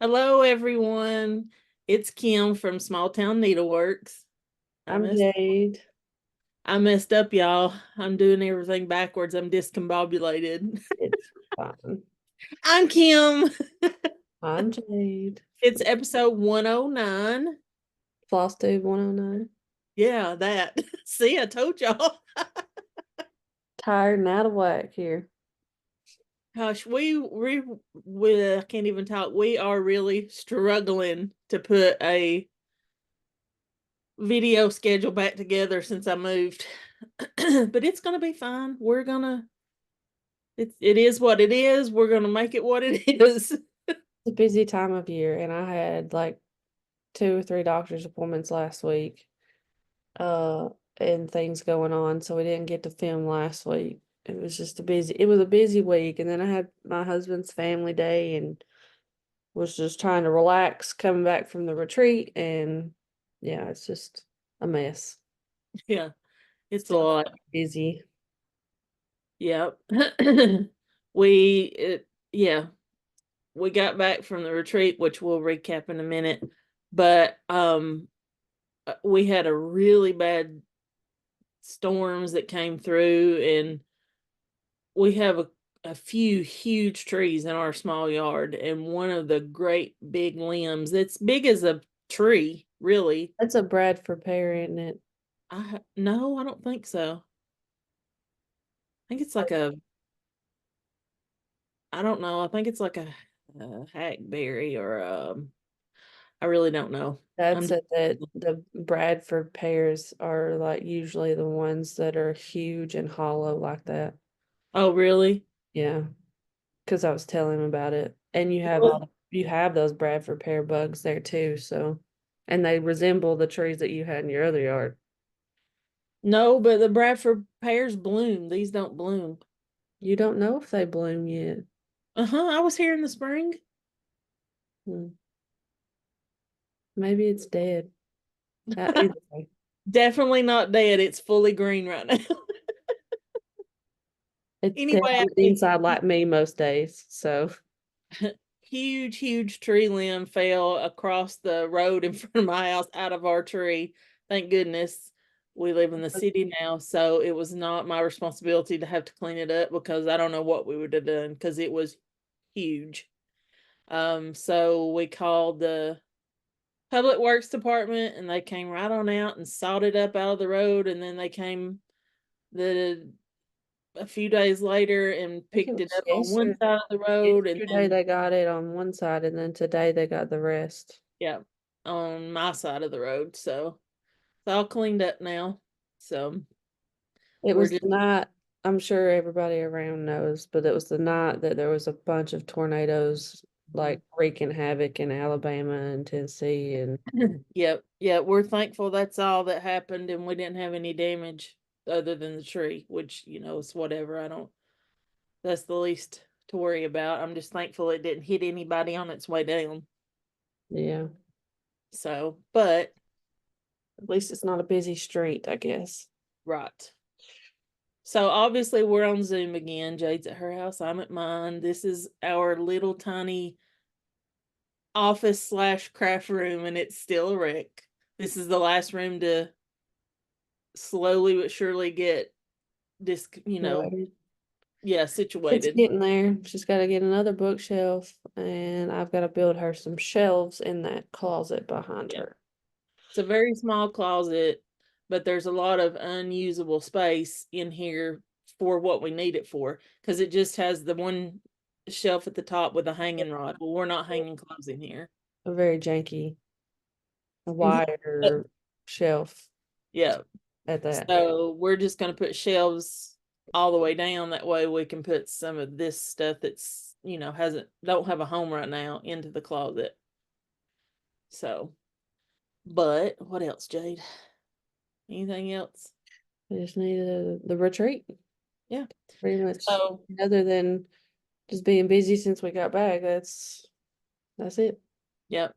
Hello, everyone. It's Kim from Small Town Needleworks. I I'm messed, Jade. I messed up, y'all. I'm doing everything backwards. I'm discombobulated. It's fine. I'm Kim. I'm Jade. It's episode 109. Flosstube 109. Yeah, that. See, I told y'all. Tired and out of whack here. Gosh, we I can't even talk. We are really struggling to put a video schedule back together since I moved. But it's gonna be fine. It is what it is. We're gonna make it what it is. It's a busy time of year, and I had like 2 or 3 doctor's appointments last week, uh, and things going on, so we didn't get to film last week. It was a busy week, and then I had my husband's family day and was just trying to relax coming back from the retreat, and yeah, it's just a mess. Yeah, it's a Still lot. busy. Yep. Yeah, we got back from the retreat, which we'll recap in a minute. But we had a really bad storms that came through, and we have a few huge trees in our small yard, and one of the great big limbs that's big as a tree, really. That's a Bradford pear, isn't it? No, I don't think so. I think it's like a I don't know. I think it's like a hackberry or I really don't know. Dad I'm said that the Bradford pears are like usually the ones that are huge and hollow like that. Oh, really? Yeah, because I was telling him about it. And Well, you have those Bradford pear bugs there too, so and they resemble the trees that you had in your other yard. no, but the Bradford pears bloom. These don't bloom. You don't know if they bloom yet. Uh-huh. I was here in the spring. Hmm. Maybe it's dead. Either way, Definitely not dead. It's fully green right now. it's dead Anyway, on the inside like me most days. So huge, huge tree limb fell across the road in front of my house out of our tree. Thank goodness we live in the city now, so it was not my responsibility to have to clean it up because I don't know what we would have done because it was huge. So we called the public works department and they came right on out and sawed it up out of the road, and then they came the a few days later and I think it picked it was up on one side of the road, and yesterday then they got it on one side, and then today they got the rest. yeah, on my side of the road. So it's all cleaned up now. So It we're was just the night, I'm sure everybody around knows, but it was the night that there was a bunch of tornadoes like wreaking havoc in Alabama and Tennessee. And yep, yeah, we're thankful that's all that happened and we didn't have any damage other than the tree, which, it's whatever. I don't That's the least to worry about. I'm just thankful it didn't hit anybody on its way down. yeah, So, but at least it's not a busy street, I guess. right. So obviously we're on Zoom again. Jade's at her house. I'm at mine. This is our little tiny office/craft room, and it's still a wreck. This is the last room to slowly but surely get this, Situated. yeah, It's situated. getting there. She's got to get another bookshelf, and I've got to build her some shelves in that closet behind Yeah. her. It's a very small closet, but there's a lot of unusable space in here for what we need it for because it just has the one shelf at the top with a hanging rod. Well, we're not hanging clothes in here. A very janky Mhm. wire shelf Yeah. at that. So we're just going to put shelves all the way down. That way we can put some of this stuff that's, hasn't, don't have a home right now into the closet. So, but what else, Jade? Anything else? I just needed the retreat. Yeah. Pretty much, So, other than just being busy since we got back, that's it. yep.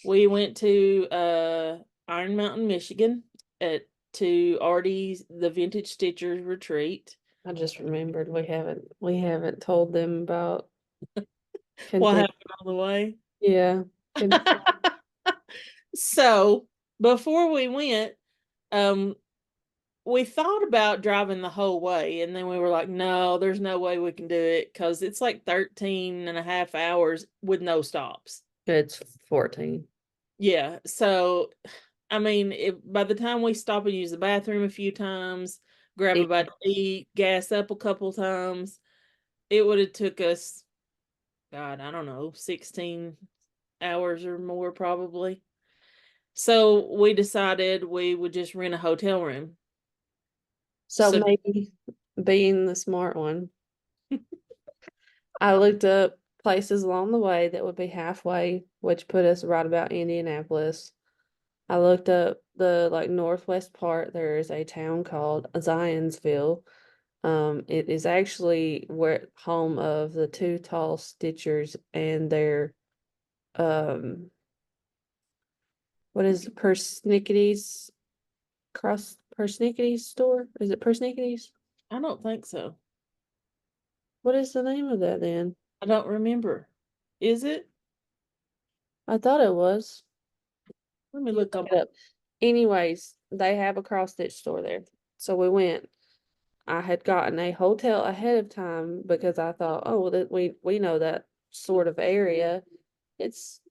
We went to Iron Mountain, Michigan to Artie's the Vintage Stitchers retreat. I just remembered we haven't told them about What continue. happened on the way? Yeah. Can- So before we went, um, we thought about driving the whole way, and then we were like, no, there's no way we can do it because it's like 13 and a half hours with no stops. It's 14. Yeah. So, I mean, if by the time we stop and use the bathroom a few times, grab a Eight. bite to eat, gas up a couple times, it would have took us, God, I don't know, 16 hours or more probably. So we decided we would just rent a hotel room. So So maybe being the smart one, I looked up places along the way that would be halfway, which put us right about Indianapolis. I looked up the like northwest part. There is a town called Zionsville. It is actually where home of the two tall stitchers and their um what is it, Persnickety's Persnickety's store? Is it Persnickety's? I don't think so. What is the name of that then? I don't remember. Is it? I thought it was. Let me You look look on. it up. Anyways, they have a cross stitch store there. So we went. I had gotten a hotel ahead of time because I thought, oh, that we know that sort of area. It's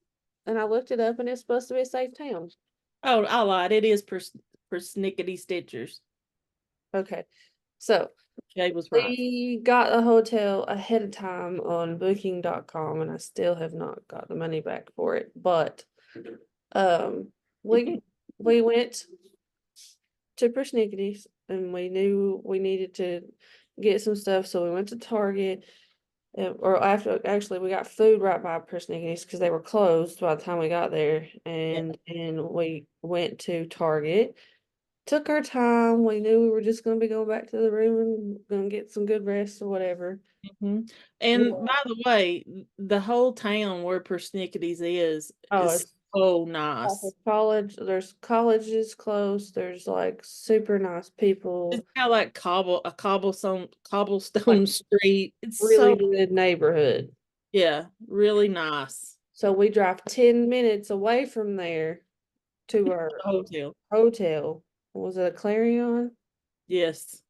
and I looked it up and it's supposed to be a safe town. Oh, I lied. It is persnickety stitchers. Okay. So Jay was right. we got a hotel ahead of time on booking.com and I still have not got the money back for it. But um we we went to Persnickety's and we knew we needed to get some stuff, so we went to Target. Or after actually we got food right by Persnickety's because they were closed by the time we got there, Yeah. and we went to Target. Took our time. We knew we were just gonna be going back to the room and gonna get some good rest or whatever. Mhm. Yeah. And by the way, the whole town where Persnickety's Oh, is it's so like a nice. college. There's colleges close. There's like super nice It's people. got like Like cobblestone street. It's really so, good neighborhood. yeah, really nice. So we drive 10 minutes away from there to our The hotel. hotel. Was it a Clarion? Yes.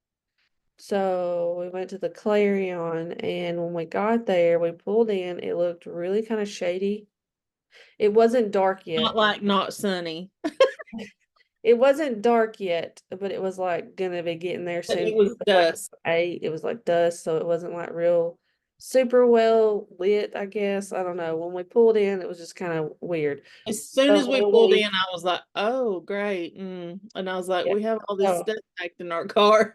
So we went to the Clarion, and when we got there, we pulled in. It looked really kind of shady. It wasn't dark Not yet. like not sunny. It wasn't dark yet, but it was like gonna be getting there But soon. it was It was like dusk. 8. It was like dusk, so it wasn't like real super well lit, I guess. I don't know. When we pulled in, it was just kind of weird. As soon But as we when pulled in, we I was like, "Oh, great!" And I was like, yeah. "We have all this So stuff packed in our car."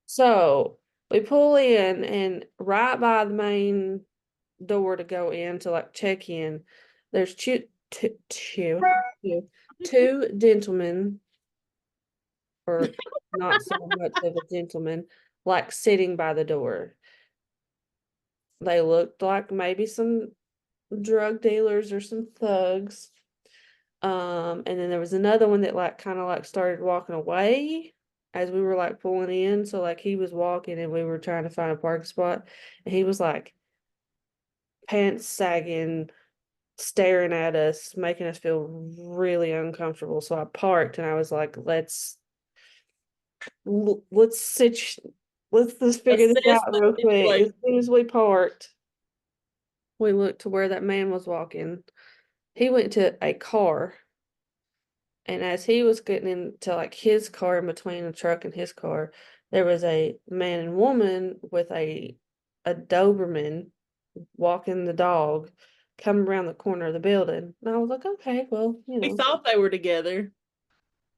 So we pull in, and right by the main door to go in to like check in, there's two gentlemen, or not so much of a gentleman, like sitting by the door. They looked like maybe some drug dealers or some thugs. And then there was another one that like kind of like started walking away as we were like pulling in. So like he was walking and we were trying to find a parking spot, and he was like pants sagging, staring at us, making us feel really uncomfortable. So I parked and I was like, let's sit, let's just figure this Assess out the real quick. As situation. soon as we parked, we looked to where that man was walking. He went to a car. And as he was getting into like his car, in between the truck and his car, there was a man and woman with a Doberman walking the dog come around the corner of the building. And I was like, okay, well, We thought they were together,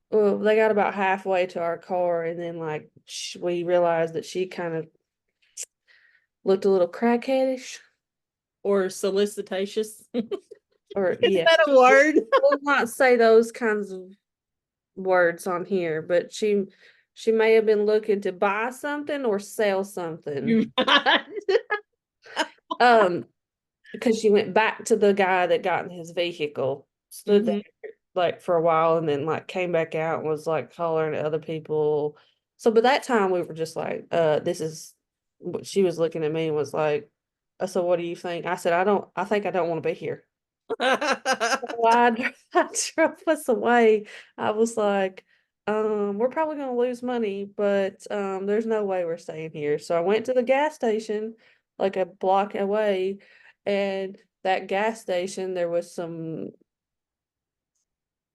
well, they got about halfway to our car, and then like we realized that she kind of looked a little crackheadish, or solicitatious. Is or yeah, that a word? we'll not say those kinds of words on here, but she may have been looking to buy something or sell something. You right. Um, because she went back to the guy that got in his vehicle, stood there Mhm. like for a while, and then like came back out and was like hollering at other people. So by that time we were just like, this is what she was looking at me and was like, so what do you think? I said, I think I don't want to be here. Why I drove us away. I was like, we're probably gonna lose money, but there's no way we're staying here. So I went to the gas station like a block away, and that gas station there was some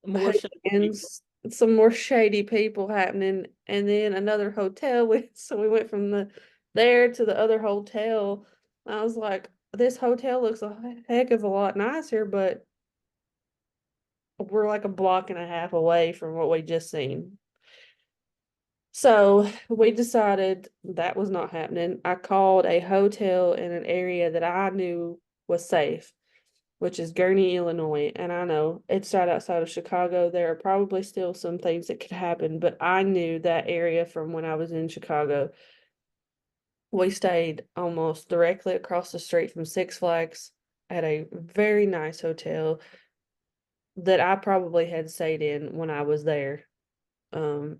More shady people. hooligans, some more shady people happening, and then another hotel. So we went from there to the other hotel. I was like, this hotel looks a heck of a lot nicer, but we're like a block and a half away from what we just seen. So we decided that was not happening. I called a hotel in an area that I knew was safe, which is Gurney, Illinois. And I know it's right outside of Chicago. There are probably still some things that could happen, but I knew that area from when I was in Chicago. We stayed almost directly across the street from Six Flags at a very nice hotel that I probably had stayed in when I was there. Um,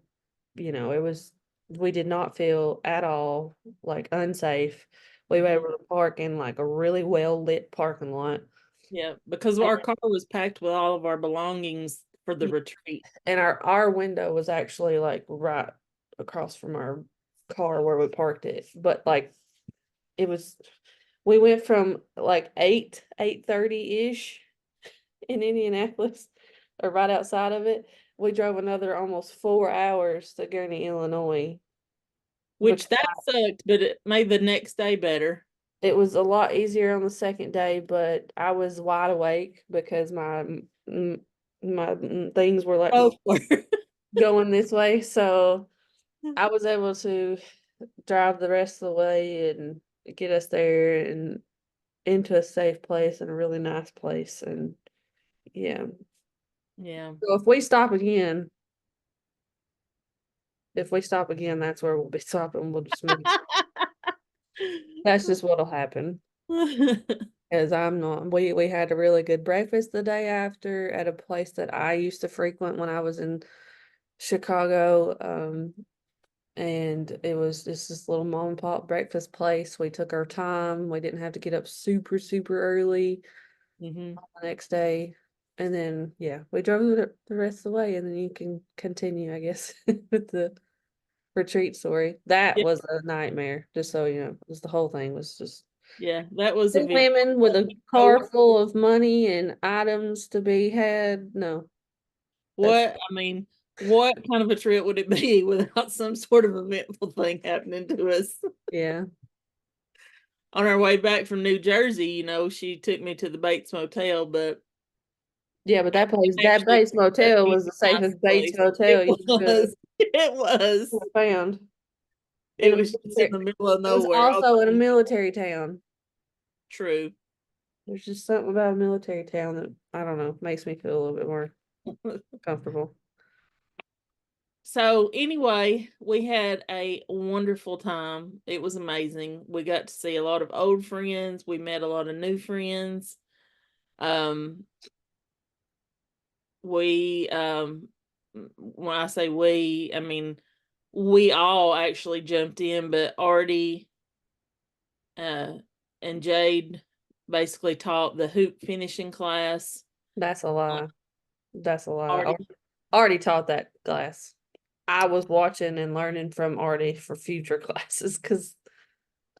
it was we did not feel at all like unsafe. We were Mhm. able to park in like a really well lit parking lot. Yeah, because our car was packed with all of our belongings for the retreat. And our window was actually like right across from our car where we parked it. But like it was we went from like 8:30 ish in Indianapolis or right outside of it. We drove another almost 4 hours to Gurney, Illinois, Which because that sucked, but it made the next day better. it was a lot easier on the second day, but I was wide awake because my things were like Both were. going this way. So I was able to drive the rest of the way and get us there and into a safe place and a really nice place. And yeah. Yeah. So if we stop again, that's where we'll be stopping. We'll just move. That's just what'll happen. As I'm not, we had a really good breakfast the day after at a place that I used to frequent when I was in Chicago. And it was just this little mom and pop breakfast place. We took our time. We didn't have to get up super, super early Hmm. the next day. And then, yeah, we drove the rest of the way, and then you can continue, I guess, with the retreat story. That Yeah, was a nightmare, just so you know. Just the whole thing was just yeah, that was two event. women with a So car full of money and items to be had. No, that's what, I mean, what kind of a trip would it be without some sort of eventful thing happening to us? yeah. On our way back from New Jersey, she took me to the Bates Motel, but Yeah, but that actually Bates Motel a was the nice safest Bates place. Motel It you could was. It was. have found in It a was just in military. the middle of It was nowhere. I was also in a like, military town. true. There's just something about a military town that I don't know makes me feel a little bit more comfortable. So anyway, we had a wonderful time. It was amazing. We got to see a lot of old friends. We met a lot of new friends. Um, when I say we, I mean we all actually jumped in, but Artie uh and Jade basically taught the hoop finishing class. That's a lie. That's a lie. Artie, Already taught that class. I was watching and learning from Artie for future classes because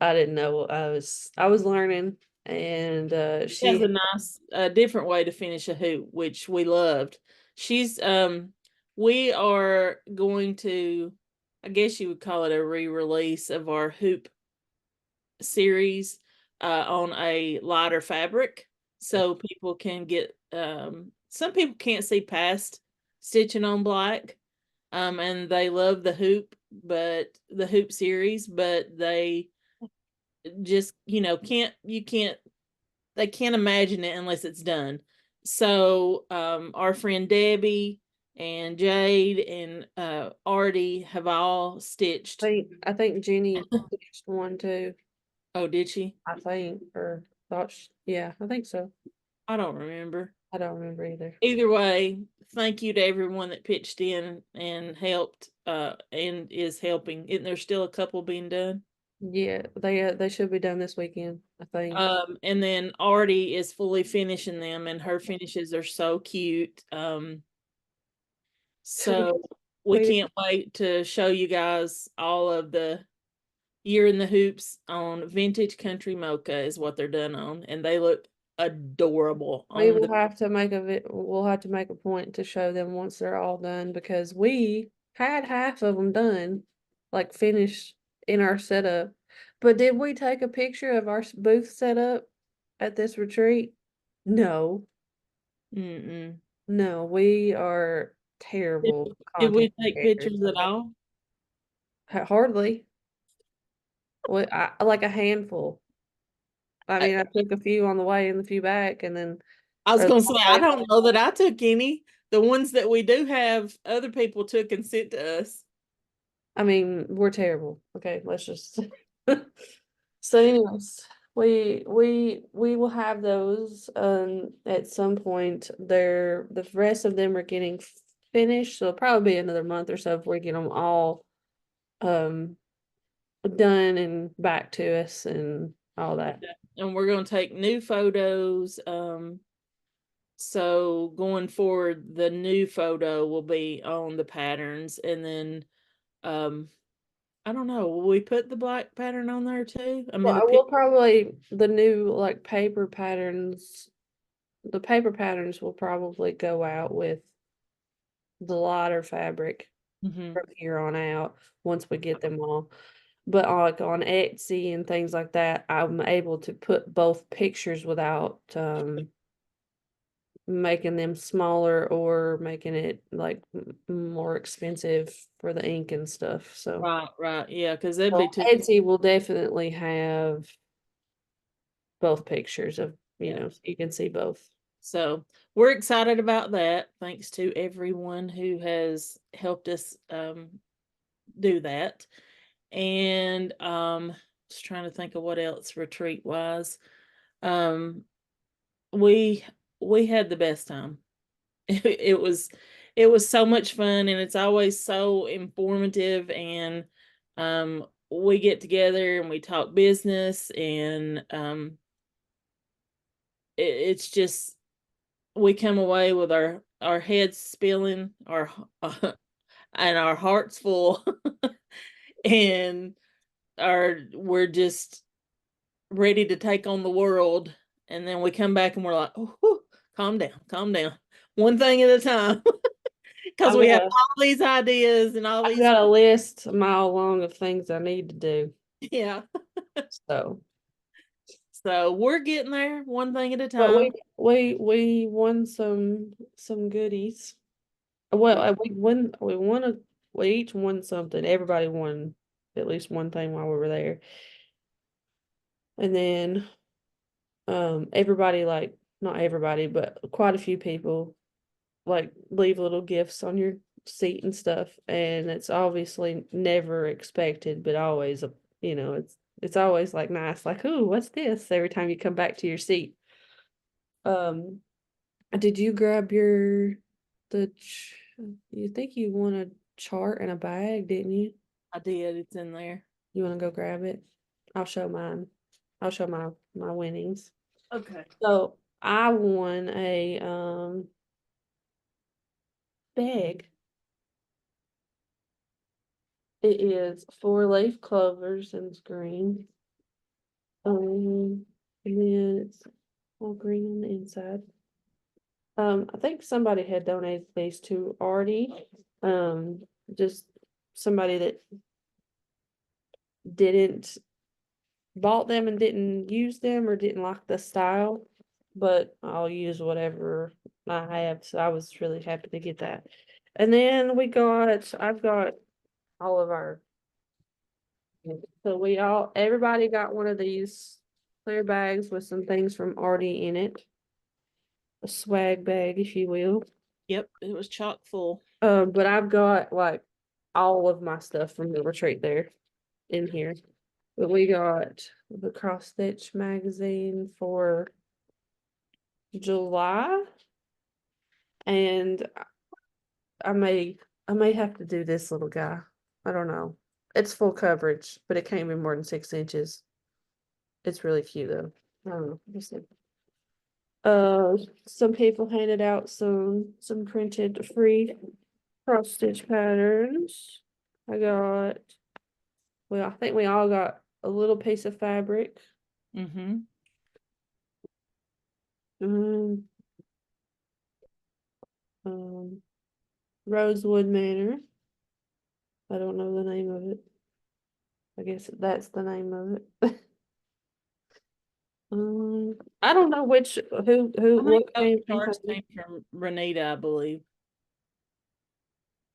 I didn't know I was learning, and she has she a nice different way to finish a hoop, which we loved. She's we are going to, I guess you would call it a re-release of our hoop series on a lighter fabric, so people can get some people can't see past stitching on black, and they love the hoop series, but they just can't you can't they can't imagine it unless it's done. So our friend Debbie and Jade and Artie have all stitched. I think Jenny finished one too. Oh, did she? I think or yeah, I think so. I don't remember. I don't remember either. Either way, thank you to everyone that pitched in and helped and is helping. Isn't there still a couple being done? Yeah, they should be done this weekend, I think. And then Artie is fully finishing them, and her finishes are so cute. So we We can't wait to show you guys all of the year in the hoops on Vintage Country Mocha is what they're done on, and they look adorable we on will the. have to make we'll have to make a point to show them once they're all done because we had half of them done, like finished in our setup. But did we take a picture of our booth setup at this retreat? No, Mm-mm. no, we are Did, terrible did content we take creators. pictures at all? Hardly. Like a handful. I I, mean, I took a few on the way and a few back, and then I was or the gonna say whole I way don't know that I took any. The ones that we do have, other people took and sent to us. I mean, we're terrible. Okay, let's just. So, anyways, we will have those at some point. The rest of them are getting finished, so it'll probably be another month or so before we get them all um done and back to us and all that. And we're gonna take new photos. So going forward, the new photo will be on the patterns, and then um I don't know, will we put the black pattern on there too? I Well, mean I will probably the new like paper patterns. The paper patterns will probably go out with the lighter fabric Mhm. from here on out once we get them all. But like on Etsy and things like that, I'm able to put both pictures without making them smaller or making it like more expensive for the ink and stuff. So Right, yeah, because that'd so be too. Etsy will definitely have both pictures of, Yeah. so you can see both. So we're excited about that. Thanks to everyone who has helped us do that. And just trying to think of what else retreat wise. Um we we had the best time. It was so much fun, and it's always so informative, and we get together and we talk business, and it's just we come away with our heads spilling, our and our hearts full, and we're just ready to take on the world. And then we come back and we're like, oh, whew, calm down, one thing at a time, because I've we got have a all these ideas and all I've these. got a list a mile long of things I need to do. Yeah, So, so we're getting there, one thing at a but time. we won some goodies. Well, we each won something. Everybody won at least one thing while we were there. And then everybody, like, not everybody, but quite a few people like leave little gifts on your seat and stuff, and it's obviously never expected, but always it's always like nice, like, "Ooh, what's this?" every time you come back to your seat. Um, did you grab you think you want a chart and a bag, didn't you? I did. It's in there. You want to go grab it? I'll show mine. I'll show my winnings. Okay. So I won a bag. It is 4-leaf clovers and it's green. And then it's all green on the inside. I think somebody had donated these to Artie. Just somebody that didn't bought them and didn't use them or didn't like the style, but I'll use whatever I have. So I was really happy to get that. And then I've got all of our, so everybody got one of these clear bags with some things from Artie in it. A swag bag, if you will. Yep, it was chock full. But I've got like all of my stuff from the retreat there in here. But we got the cross stitch magazine for July, and I may have to do this little guy. I don't know. It's full coverage, but it can't be more than 6 inches. It's really cute though. I don't know. Let me see. Some people handed out some printed free cross stitch patterns. Well, I think we all got a little piece of fabric. Mm-hmm. Um, Rosewood Manor. I don't know the name of it. I guess that's the name of it. I don't know I think what those came from charts who. came from Renita, I believe.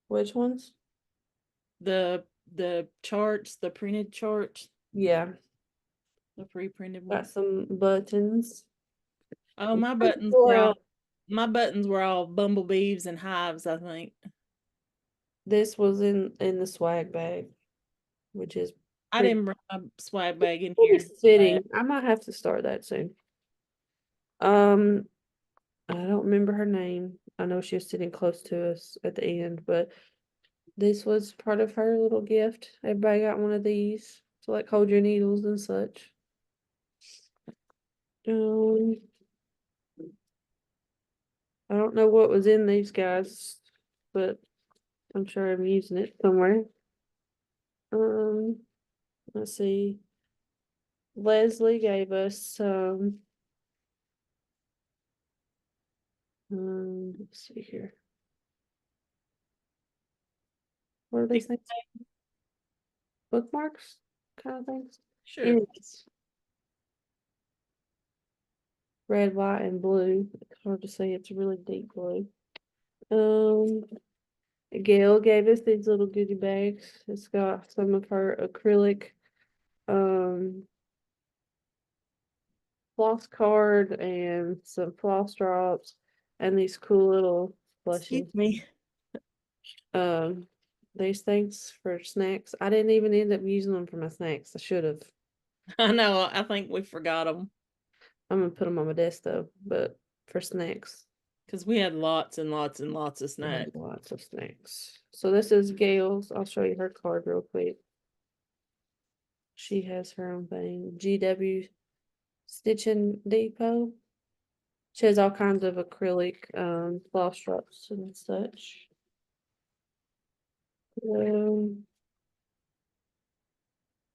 Which ones? The charts, the printed charts, Yeah, the pre-printed got ones. some buttons. Oh, my buttons were all bumblebees and hives, I think. This was in the swag bag, which is I pretty didn't bring my swag bag in pretty here. fitting. I might have to start that soon. Um, I don't remember her name. I know she was sitting close to us at the end, but this was part of her little gift. Everybody got one of these to like hold your needles and such. Um, I don't know what was in these guys, but I'm sure I'm using it somewhere. Um, let's see. Leslie gave us some. Let's see here. What are these things? Bookmarks, kind of things. Sure. Anyways, red, white, and blue. It's hard to say. It's a really deep blue. Um, Gail gave us these little goodie bags. It's got some of her acrylic floss card and some floss drops and these cool little Excuse blushes. me. Um, these things for snacks. I didn't even end up using them for my snacks. I should have. I know. I think we forgot them I'm gonna put them on my desk though, but for snacks. because we had lots and lots and lots of I snacks. have lots of snacks. So this is Gail's. I'll show you her card real quick. She has her own thing. GW Stitchin Depot. She has all kinds of acrylic floss drops and such. Um,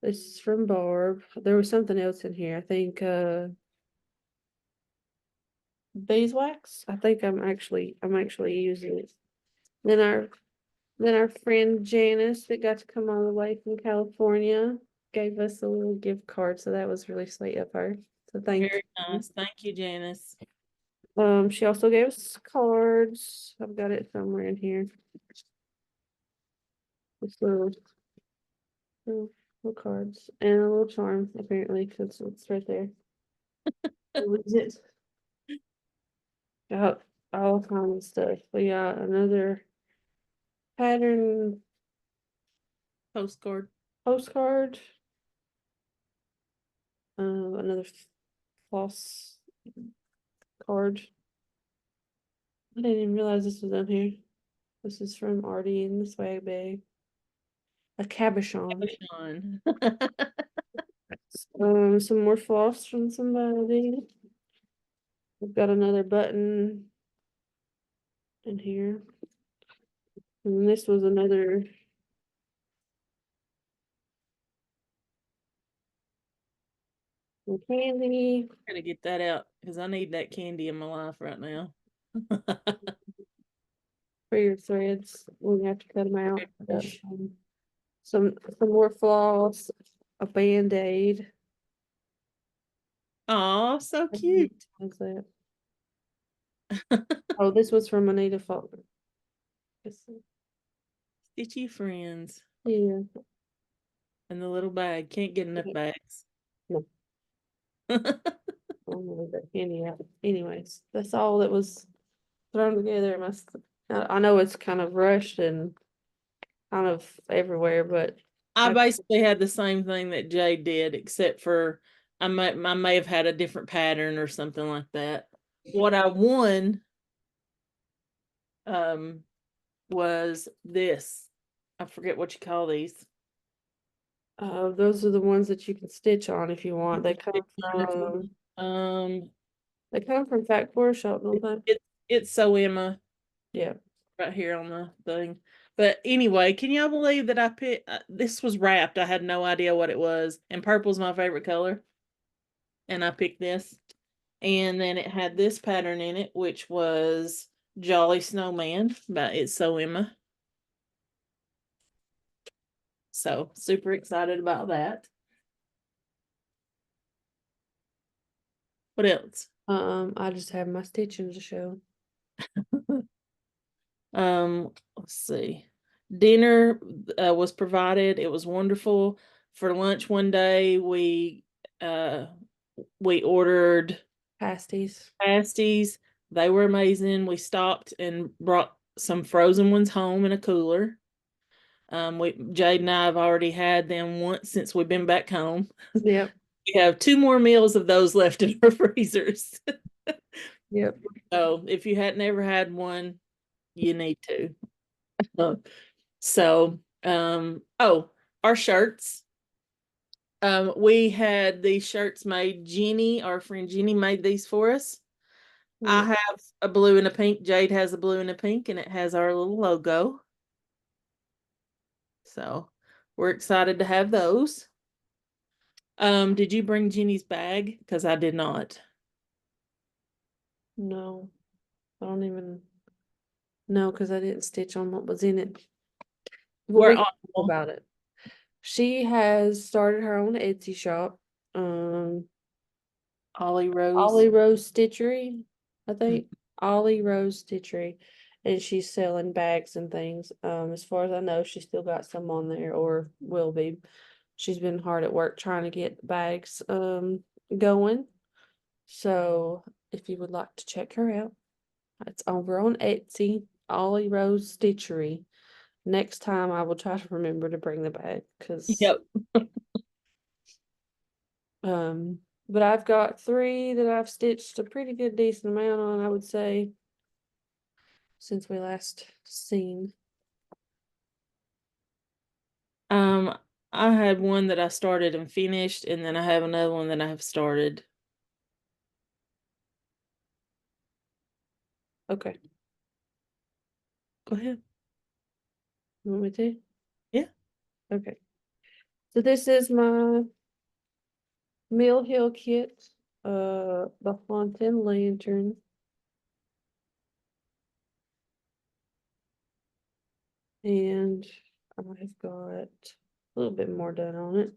this is from Barb. There was something else in here. I think beeswax. I think I'm actually using it. Then our friend Janice that got to come all the way from California gave us a little gift card, so that was really sweet of her. So thank Very you. nice. Thank you, Janice. She also gave us cards. I've got it somewhere in here. This little cards and a little charm, apparently, because it's right there. Lose it. Got all kinds of stuff. We got another pattern Postcard. postcard. Another floss card. I didn't even realize this was on here. This is from Artie in the swag bag. A cabochon. Sean. Some more floss from somebody. We've got another button in here. And this was another candy Gotta get that out because I need that candy in my life right now. for your threads. We have to cut them out. Got, some more floss, a band-aid. Oh, so cute. What's that? Oh, this was from Anita Faulkner. Stitchy friends. Yeah. And the little bag. Can't get enough bags. No. I'm gonna leave that candy out. Anyways, that's all that was thrown together. I know it's kind of rushed and kind of everywhere, but I basically had the same thing that Jade did, except for I may have had a different pattern or something like that. What I won was this. I forget what you call these. Those are the ones that you can stitch on if you want. Um, They come from Factory Shop, don't they? it's so Emma Yeah. right here on the thing. But anyway, can y'all believe that I picked this was wrapped? I had no idea what it was, and purple's my favorite color, and I picked this. And then it had this pattern in it, which was Jolly Snowman by It's So Emma. So super excited about that. What else? I just have my stitching to show. Let's see. Dinner was provided. It was wonderful. For lunch one day, we ordered Pasties. pasties. They were amazing. We stopped and brought some frozen ones home in a cooler. Jade and I have already had them once since we've been back home. Yep. We have 2 more meals of those left in our freezers. Yep. So if you hadn't ever had one, you need to. So, oh, our shirts. We had these shirts made. Jenny, our friend Jenny, made these for us. I have a blue and a pink. Jade has a blue and a pink, and it has our little logo. So we're excited to have those. Did you bring Jenny's bag? Because I did not. No, I don't even know because I didn't stitch on what was in it. Well, We're we on talk about it. She has started her own Etsy shop. Um, Ollie Rose. Ollie Rose Stitchery, I think. Ollie Rose Stitchery. And she's selling bags and things. As far as I know, she's still got some on there or will be. She's been hard at work trying to get bags going. So if you would like to check her out, it's over on Etsy, Ollie Rose Stitchery. Next time I will try to remember to bring the bag because Yep. but I've got 3 that I've stitched a pretty good decent amount on, I would say, since we last seen. I had one that I started and finished, and then I have another one that I have started. Okay. Go ahead. You want me to? Yeah. Okay. So this is my Mill Hill kit, the Haunted Lantern. And I've got a little bit more done on it.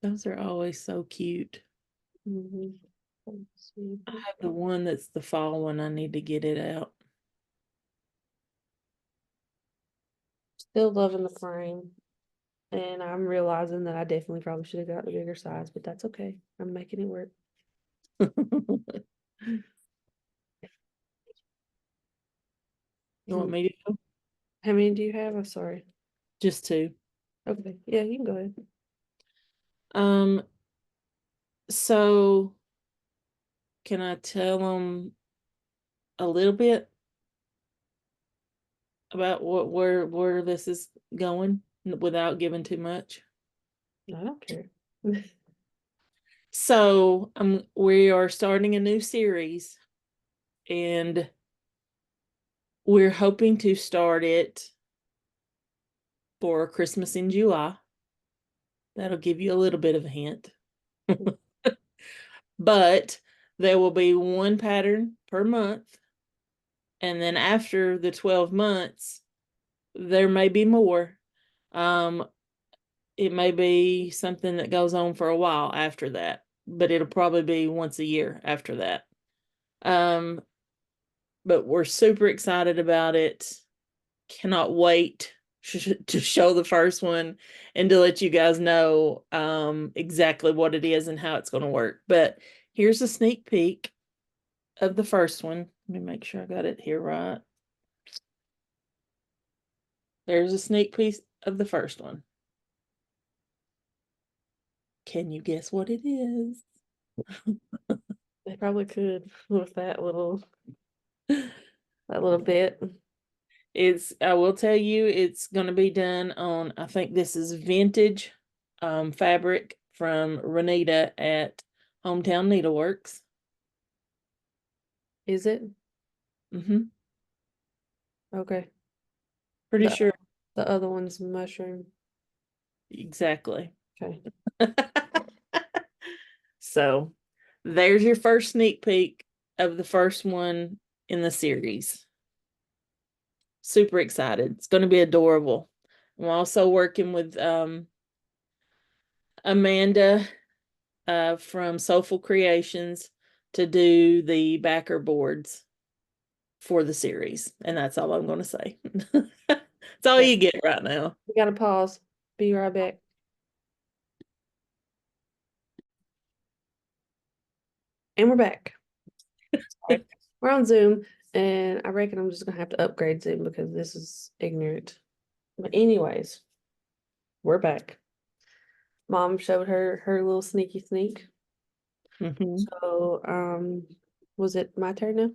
Those are always so cute. Let's see. I have the one that's the fall one. I need to get it out. Still loving the frame. And I'm realizing that I definitely probably should have got a bigger size, but that's okay. I'm making it work. You want me to go? How many do you have? I'm sorry. Just 2. Okay. Yeah, you can go ahead. So can I tell them a little bit about where this is going without giving too much? I don't care. So we are starting a new series, and we're hoping to start it for Christmas in July. That'll give you a little bit of a hint. But there will be 1 pattern per month. And then after the 12 months, there may be more. It may be something that goes on for a while after that, but it'll probably be once a year after that. But we're super excited about it. Cannot wait to show the first one and to let you guys know exactly what it is and how it's going to work. But here's a sneak peek of the first one. Let me make sure I got it here right. There's a sneak peek of the first one. Can you guess what it is? They probably could with that little bit. I will tell you, it's going to be done on, I think this is vintage fabric from Renita at Hometown Needleworks. Is it? Mm-hmm. Okay. Pretty The sure. the other one's mushroom. Exactly. Okay. So there's your first sneak peek of the first one in the series. Super excited. It's going to be adorable. I'm also working with Amanda from Soulful Creations to do the backer boards for the series. And that's all I'm going to say. That's all Okay. you get right now. We gotta pause. Be right back. And we're back. Sorry. We're on Zoom, and I reckon I'm just gonna have to upgrade Zoom because this is ignorant. But anyways, we're back. Mom showed her little sneaky sneak. Mm-hmm. So, was it my turn now?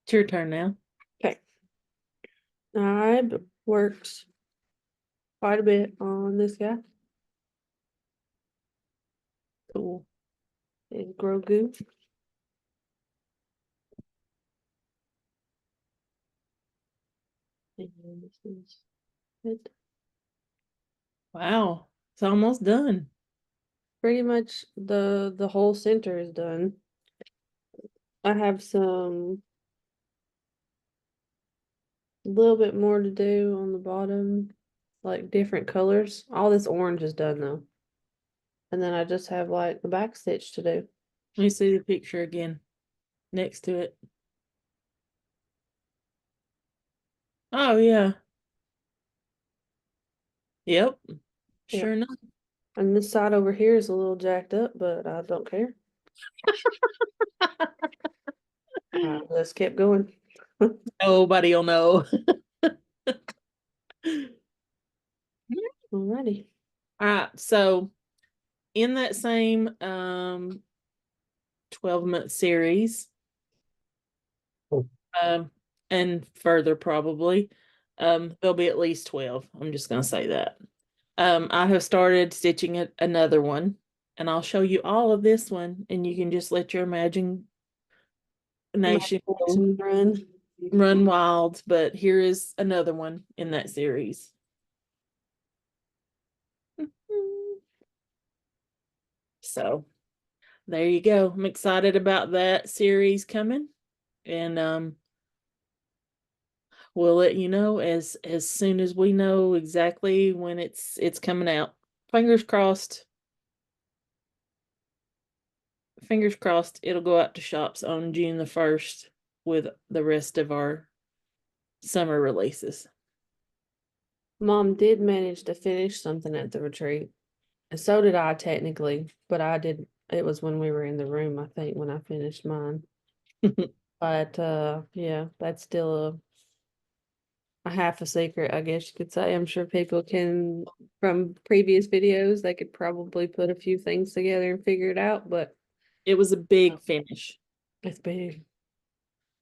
It's your turn now. Okay. I worked quite a bit on this guy. Cool. It's Grogu. And this is it. Wow. It's almost done. Pretty much the whole center is done. I have some a little bit more to do on the bottom, like different colors. All this orange is done though. And then I just have like the back stitch to do. Let me see the picture again next to it. Oh, yeah. Yep. Yeah. Sure enough. And this side over here is a little jacked up, but I don't care. I just kept going. Nobody will know. Alrighty. All right. So in that same 12-month series, um, and further probably, there'll be at least 12. I'm just gonna say that. I have started stitching another one, and I'll show you all of this one, and you can just let your imagination Run. run wild. But here is another one in that series. So there you go. I'm excited about that series coming, and we'll let you know as soon as we know exactly when it's coming out. Fingers crossed. Fingers crossed it'll go out to shops on June the 1st with the rest of our summer releases. Mom did manage to finish something at the retreat. And so did I technically, but I did it was when we were in the room, I think, when I finished mine. But yeah, that's still a half a secret, I guess you could say. I'm sure people can from previous videos, they could probably put a few things together and figure it out, but It was a big finish, it's big.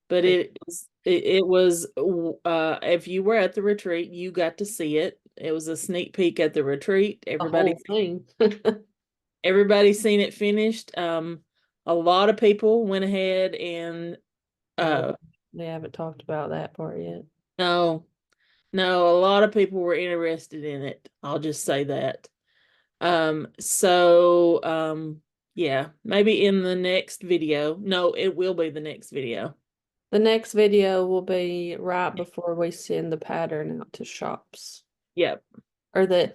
but Big. it was if you were at the retreat, you got to see it. It was a sneak peek at the retreat. The whole thing. Everybody's seen it finished. A lot of people went ahead and They haven't talked about that part yet. no, no, a lot of people were interested in it. I'll just say that. So yeah, maybe in the next video. No, it will be the next video. The next video will be right before we send the pattern out to shops. Yep. Or the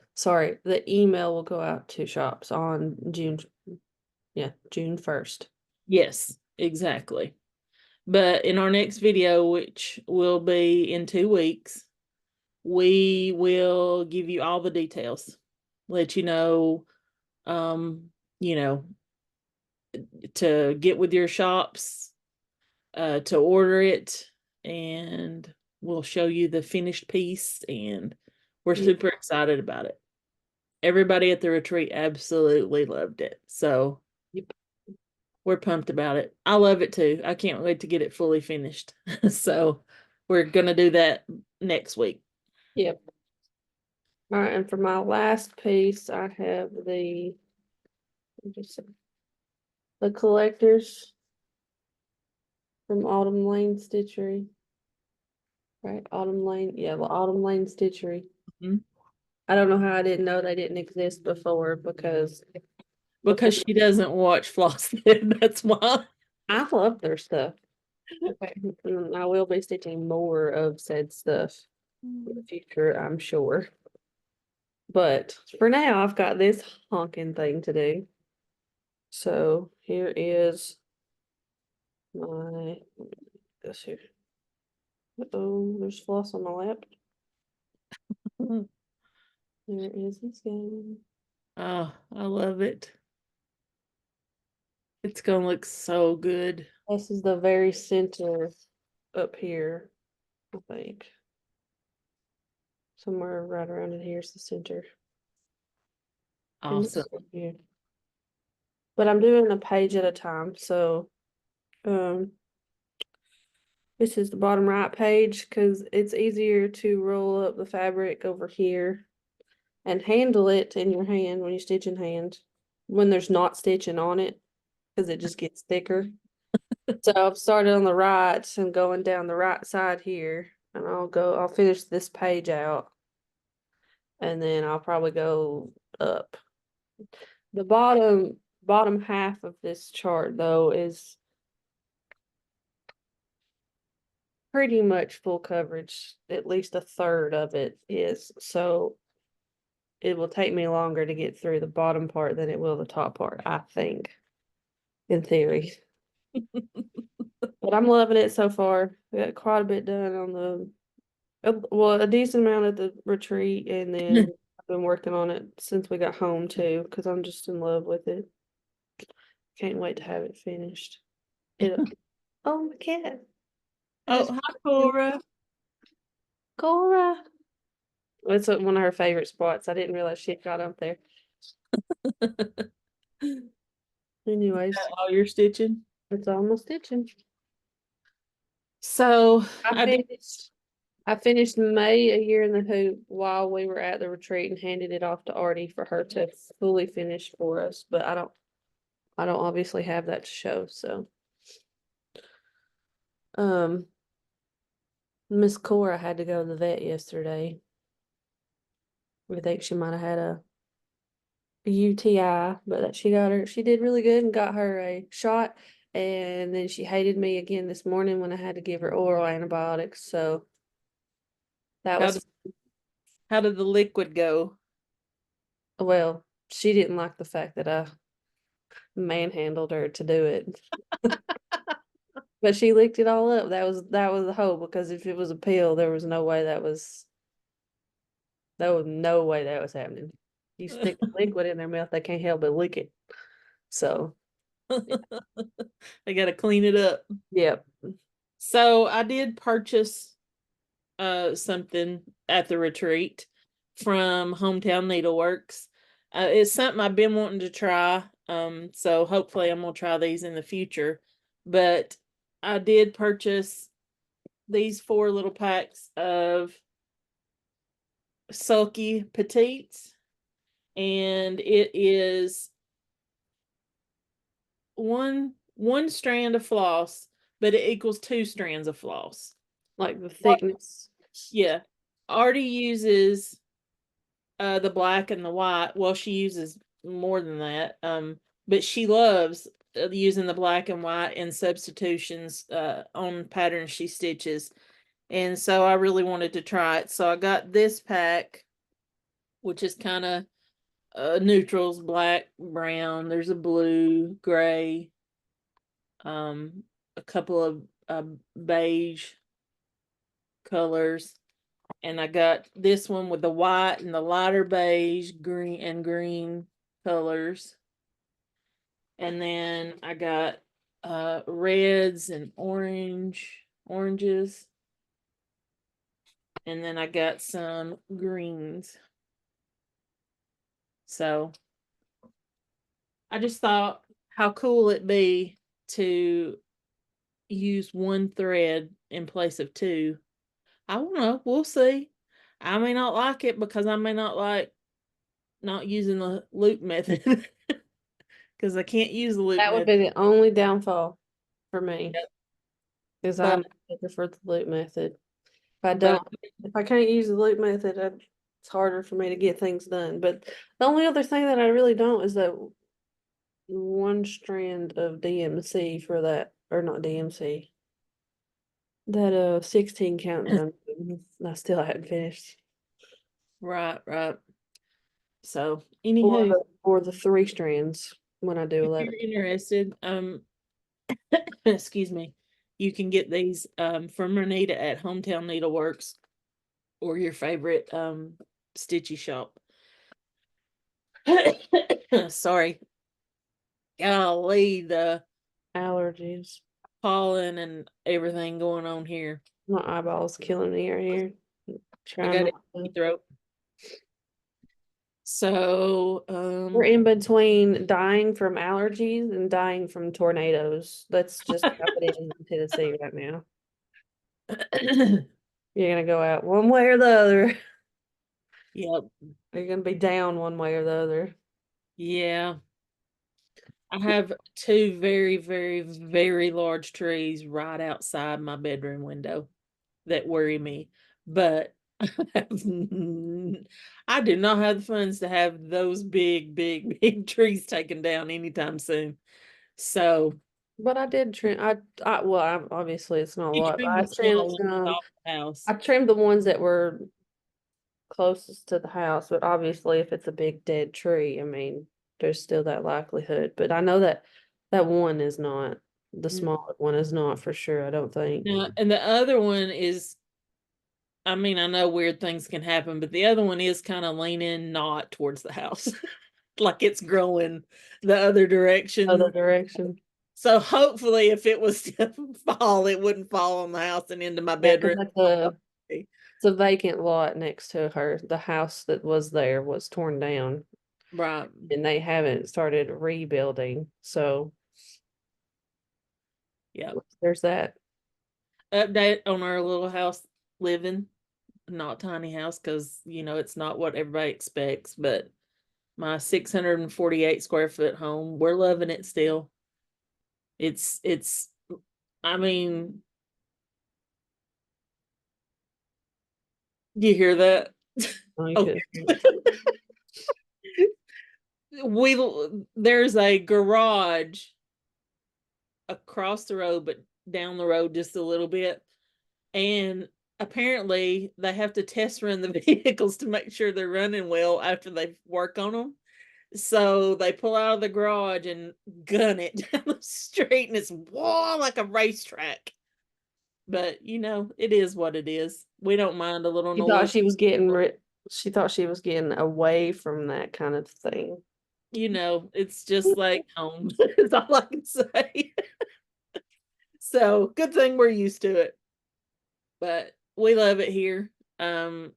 email will go out to shops on June 1st. Yes, exactly. But in our next video, which will be in 2 weeks, we will give you all the details. Let you know, you know, to get with your shops, to order it, and we'll show you the finished piece, and we're super excited about it. Everybody at the retreat absolutely loved it. So Yep. we're pumped about it. I love it too. I can't wait to get it fully finished. So we're gonna do that next week. Yep. All right, and for my last piece, I have the collectors from Autumn Lane Stitchery. Right, Autumn Lane, yeah, the Autumn Lane Stitchery. Mhm. I don't know how I didn't know they didn't exist before because Because she doesn't watch Floss, that's why. I love their stuff. Okay, and I will be stitching more of said stuff in the future, I'm sure. But for now, I've got this honking thing to do. So here is my this here. Uh-oh, there's floss on my lap. There is this guy. Oh, I love it. It's gonna look so good. This is the very center up here, I think. Somewhere right around in here is the center. And Awesome. here. But I'm doing a page at a time, so this is the bottom right page because it's easier to roll up the fabric over here and handle it in your hand when you stitch in hand when there's not stitching on it because it just gets thicker. So I've started on the right and going down the right side here, and I'll finish this page out, and then I'll probably go up. The bottom half of this chart though is pretty much full coverage. At least a third of it is. So it will take me longer to get through the bottom part than it will the top part, I think, in theory. But I'm loving it so far. I got quite a bit done on well, a decent amount at the retreat, and then I've been working on it since we got home too, because I'm just in love with it. Can't wait to have it finished. It oh, my cat. Oh, hi, Cora. Cora. It's one of her favorite spots. I didn't realize she had got up there. Anyways, All your stitching. it's almost stitching. So I I did. finished. I finished May a year in the hoop while we were at the retreat and handed it off to Artie for her to fully finish for us. But I don't obviously have that to show. So, Miss Cora had to go to the vet yesterday. We think she might have had a UTI, but that she did really good and got her a shot. And then she hated me again this morning when I had to give her oral antibiotics. So that How was, did, how did the liquid go? well, she didn't like the fact that I manhandled her to do it. But she licked it all up. That was the hope, because if it was a pill, there was no way that was happening. You stick liquid in their mouth, they can't help but lick it. So I gotta clean it up. yep. So I did purchase something at the retreat from Hometown Needleworks. It's something I've been wanting to try. So hopefully I'm gonna try these in the future. But I did purchase these 4 little packs of Sulky Petites, and it is one strand of floss, but it equals 2 strands of floss. Like the thickness. Yeah. Artie uses the black and the white. Well, she uses more than that. But she loves using the black and white in substitutions on patterns she stitches. And so I really wanted to try it. So I got this pack, which is kind of neutrals, black, brown. There's a blue, gray, a couple of beige colors. And I got this one with the white and the lighter beige, green colors. And then I got reds and oranges. And then I got some greens. So I just thought how cool it'd be to use one thread in place of 2 I don't know. We'll see. I may not like it because I may not like not using the loop method because I can't use the loop That would method. be the only downfall for me, Yep. is But I'm looking for the loop method. If I but don't, if I can't use the loop method, it's harder for me to get things done. But the only other thing that I really don't is that one strand of DMC for that, or not DMC, that 16 count that I'm doing, I still haven't finished. right. So Or anywho, the 3 strands when I do if 11. you're interested, excuse me, you can get these from Renita at Hometown Needleworks or your favorite stitchy shop. Sorry. Golly, the Allergies. pollen and everything going on here. My eyeballs killing me right here. I Trying got it not in my to. throat. So, We're in between dying from allergies and dying from tornadoes. That's just happening in Tennessee right now. You're gonna go out one way or the other. yep, You're gonna be down one way or the other. yeah. I have two very large trees right outside my bedroom window that worry me, but I do not have the funds to have those big trees taken down anytime soon. So But I did trim. Well, obviously it's not a you lot, but trim I the trimmed small ones some. off the house. I trimmed the ones that were closest to the house, but obviously if it's a big dead tree, I mean, there's still that likelihood. But I know that that one is not, the Mm, smaller one is not for sure, I don't think. now, and the other one is, I mean, I know weird things can happen, but the other one is kind of leaning not towards the house, like it's growing the other Other direction. direction. So hopefully, if it was to fall, it wouldn't fall on the house and into my Yeah, because bedroom. it's a vacant lot next to her. The house that was there was torn down Right. and they haven't started rebuilding. So Yeah. there's that. Update on our little house living, not tiny house, because it's not what everybody expects, but my 648 square foot home, we're loving it still. It's I mean, you hear that? Oh, you Oh, could. we there's a garage across the road, but down the road just a little bit. And apparently they have to test run the vehicles to make sure they're running well after they work on them. So they pull out of the garage and gun it down the street, and it's whoa like a racetrack. But it is what it is. We don't mind a little She thought noise. she was getting she thought she was getting away from that kind of thing. It's just like home. That's all I can say. So good thing we're used to it. But we love it here. Um,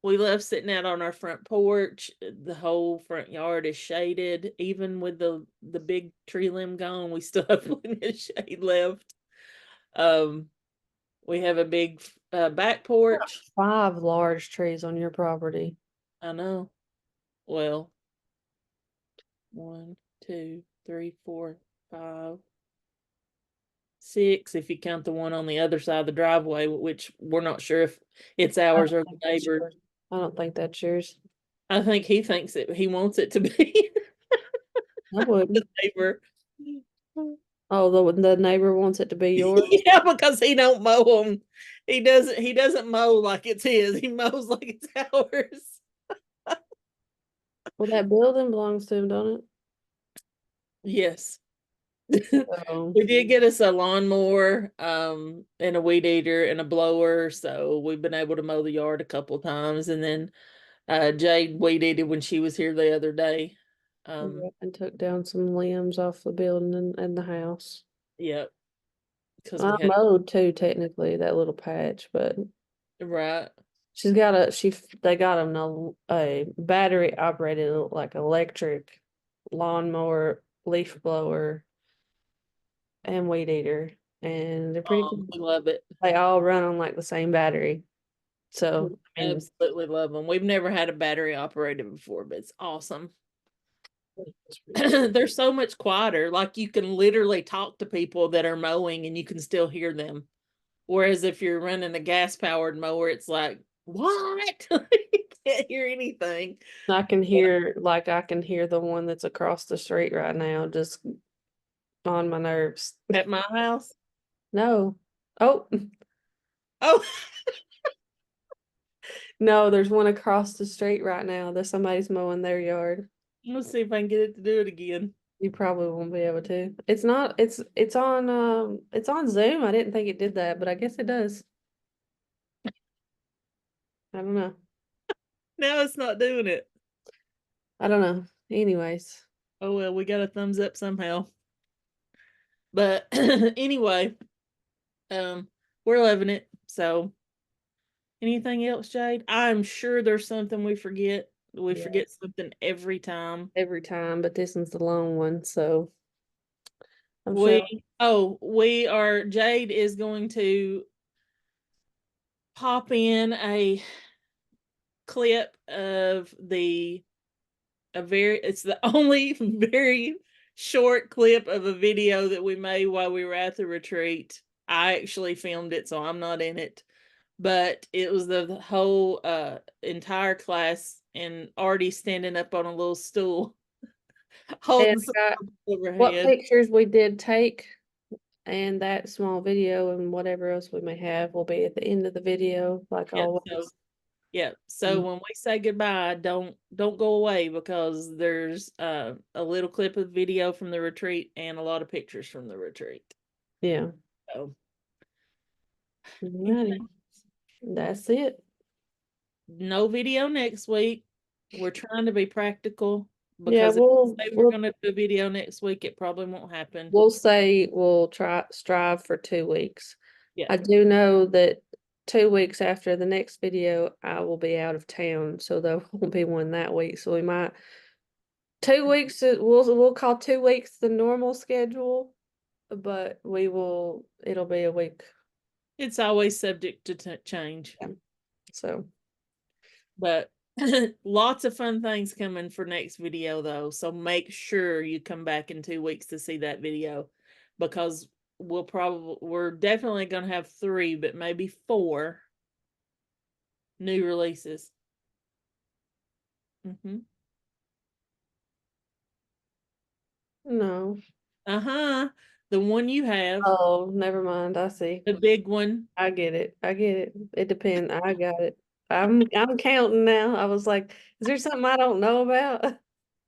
we love sitting out on our front porch. The whole front yard is shaded. Even with the big tree limb gone, we still have plenty of shade left. Um, we have a big back porch. 5 large trees on your property. I know. Well, one, two, three, four, five, six, if you count the one on the other side of the driveway, which we're not sure if it's I ours don't or the think that's neighbor. yours. I don't think that's yours. I think he thinks he wants it to be I the wouldn't. neighbor. Oh, the neighbor wants it to be yours. Yeah, because he don't mow them. He doesn't mow like it's his. He mows like it's ours. Well, that building belongs to him, don't it? Yes. So We did get us a lawnmower, and a weed eater and a blower, so we've been able to mow the yard a couple times. And then Jade weed eated when she was here the other day. yeah, and took down some limbs off the building and the house. Yep, because I we had mowed too, technically, that little patch, but right. she's got they got him a battery operated like electric lawnmower, leaf blower, and weed eater. and they're pretty Oh, cool. we love it. They all run on like the same battery. We So, I mean, absolutely love them. We've never had a battery operated before, but it's awesome. They're so much quieter. Like you can literally talk to people that are mowing and you can still hear them. Whereas if you're running a gas powered mower, it's like, what? You can't hear anything. I can hear the one that's across the street right now, just on my nerves. At my house. No. Oh, Oh, no, there's one across the street right now that somebody's mowing their yard. let's see if I can get it to do it again. You probably won't be able to. It's not, it's on Zoom. I didn't think it did that, but I guess it does. I don't know. Now it's not doing it. I don't know. Anyways, Oh well, we got a thumbs up somehow. But anyway, we're loving it. So anything else, Jade? I'm sure there's something we forget. We yeah, forget something every time. every time, but this one's the long one, so I'm sure. We are, Jade is going to pop in a clip of it's the only very short clip of a video that we made while we were at the retreat. I actually filmed it, so I'm not in it. But it was the whole entire class and Artie standing up on a little stool And holding I got something over her what head. pictures we did take, and that small video and whatever else we may have will be at the end of the video, like Yeah, always. so when we say goodbye, don't go away, because there's a little clip of video from the retreat and a lot of pictures from the retreat. Yeah. So Alrighty. That's it. no video next week. We're trying to be practical, Yeah, because if we say we're going to do a video next week, it probably won't happen. we'll say we'll strive for 2 weeks. Yeah. I do know that 2 weeks after the next video, I will be out of town, so there won't be one that week. So we might 2 weeks. We'll call 2 weeks the normal schedule, but it'll be a week. It's always subject to change. Yeah. So But lots of fun things coming for next video though. So make sure you come back in 2 weeks to see that video, because we're definitely gonna have 3, but maybe 4 new releases. no. The one you have, Oh, never mind. I see. the big one. I get it. I get it. It depends. I got it. I'm counting now. I was like, is there something I don't know about?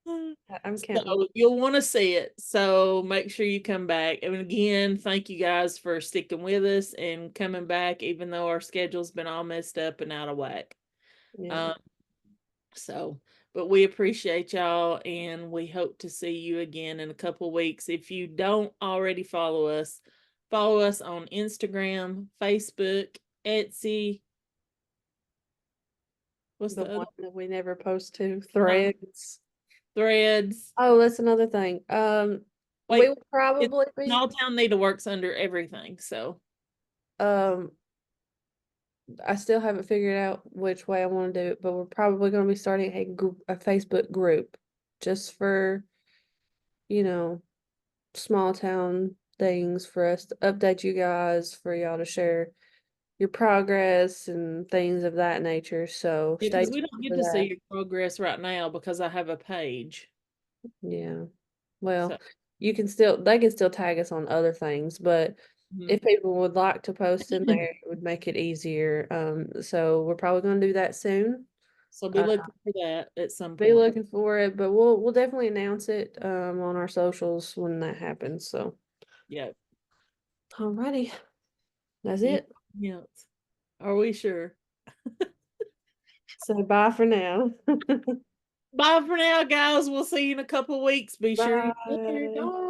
I'm counting. So you'll want to see it. So make sure you come back. And again, thank you guys for sticking with us and coming back, even though our schedule's been all messed up and out of whack. Yeah. But we appreciate y'all, and we hope to see you again in a couple weeks. If you don't already follow us on Instagram, Facebook, Etsy. What's The the one other? that we never post to, Threads. Threads. Oh, that's another thing. Wait, We will probably be Smalltown Needleworks under everything. So I still haven't figured out which way I want to do it, but we're probably going to be starting a Facebook group just for, small town things, for us to update you guys, for y'all to share your progress and things of that nature. So stay because we tuned don't get for to see that. your progress right now because I have a page. Yeah. Well, So they can still tag us on other things, but if people would like to post in there, it would make it easier. So we're probably going to do that soon. So be looking for that at some Be point. looking for it, but we'll definitely announce it on our socials when that happens. So Yeah. alrighty. That's it. Yes. Are we sure? So bye for now. Bye for now, guys. We'll see you in a couple weeks. Be sure you're there. Bye.